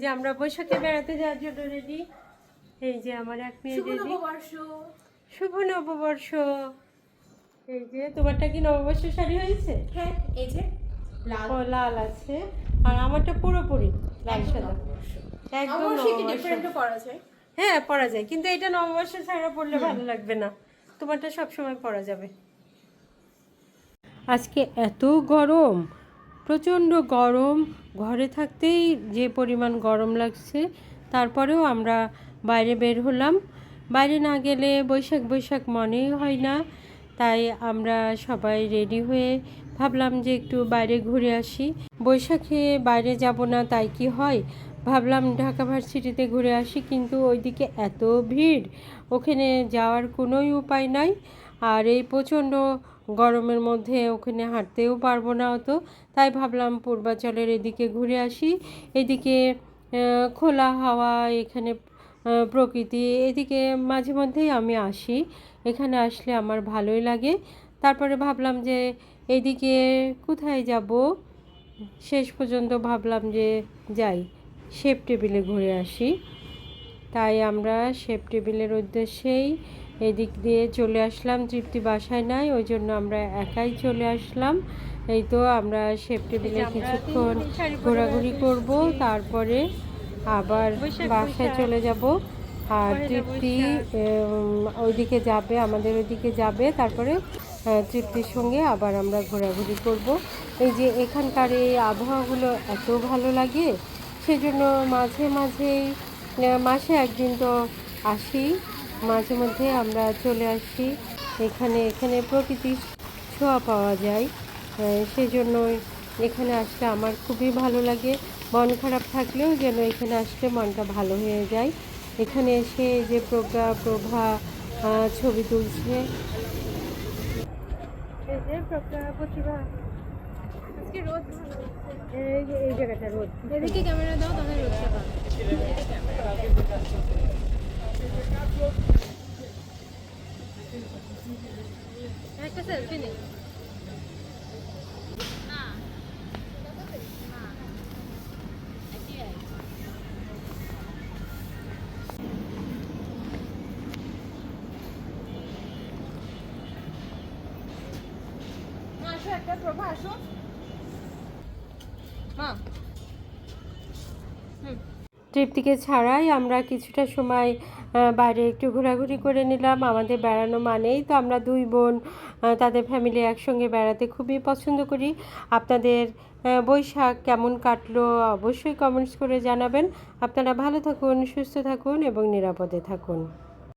যে আমরা বৈশাখে বেড়াতে যাওয়ার জন্য রেডি। এই যে আমার এক মেয়ে রেডি। শুভ নববর্ষ। এই যে তোমারটা কি নববর্ষ শাড়ি হয়েছে? হ্যাঁ, এই যে লাল লাল আছে, আর আমারটা পুরোপুরি লাল সাদা। একদম ডিফারেন্টও পরা যায়। হ্যাঁ, পরা যায়, কিন্তু এটা নববর্ষ ছাড়া পরলে ভালো লাগবে না। তোমারটা সব সময় পরা যাবে। আজকে এত গরম, প্রচণ্ড গরম, ঘরে থাকতেই যে পরিমাণ গরম লাগছে, তারপরেও আমরা বাইরে বের হলাম। বাইরে না গেলে বৈশাখ বৈশাখ মনেই হয় না, তাই আমরা সবাই রেডি হয়ে ভাবলাম যে একটু বাইরে ঘুরে আসি। বৈশাখে বাইরে যাব না তাই কি হয়, ভাবলাম ঢাকা ভার্সিটিতে ঘুরে আসি, কিন্তু ওইদিকে এত ভিড়, ওখানে যাওয়ার কোনোই উপায় নাই। আর এই প্রচণ্ড গরমের মধ্যে ওখানে হাঁটতেও পারবো না অত, তাই ভাবলাম পূর্বাচলের এদিকে ঘুরে আসি। এদিকে খোলা হাওয়া, এখানে প্রকৃতি, এদিকে মাঝে মধ্যেই আমি আসি। এখানে আসলে আমার ভালোই লাগে। তারপরে ভাবলাম যে এদিকে কোথায় যাব, শেষ পর্যন্ত ভাবলাম যে যাই শেপ টেবিলে ঘুরে আসি। তাই আমরা শেপ টেবিলের উদ্দেশ্যেই এদিক দিয়ে চলে আসলাম। তৃপ্তি বাসায় নাই, ওই জন্য আমরা একাই চলে আসলাম। এই তো আমরা শেপ টেবিলে কিছুক্ষণ ঘোরাঘুরি করব, তারপরে আবার বাসায় চলে যাব। আর তৃপ্তি ওইদিকে যাবে, আমাদের ওইদিকে যাবে, তারপরে তৃপ্তির সঙ্গে আবার আমরা ঘোরাঘুরি করব। এই যে এখানকার এই আবহাওয়াগুলো এত ভালো লাগে, সেজন্য মাঝে মাঝেই মাসে একদিন তো আসি, মাঝে মধ্যে আমরা চলে আসি। এখানে প্রকৃতির ছোঁয়া পাওয়া যায়, সেজন্য এখানে আসলে আমার খুবই ভালো লাগে। মন খারাপ থাকলেও যেন এখানে আসলে মনটা ভালো হয়ে যায়। এখানে এসে যে প্রভা ছবি তুলছে, এই যে প্রতিভা, আজকে রোদ ভালো। এই জায়গাটা রোদ। এদিকে ক্যামেরা দাও, তাহলে রোদটা পাবে। একটা সেলফি নেই। আসো, একটা প্রভা আসো মা। তৃপ্তিকে ছাড়াই আমরা কিছুটা সময় বাইরে একটু ঘোরাঘুরি করে নিলাম। আমাদের বেড়ানো মানেই তো আমরা দুই বোন তাদের ফ্যামিলি একসঙ্গে বেড়াতে খুবই পছন্দ করি। আপনাদের বৈশাখ কেমন কাটলো অবশ্যই কমেন্টস করে জানাবেন। আপনারা ভালো থাকুন, সুস্থ থাকুন এবং নিরাপদে থাকুন।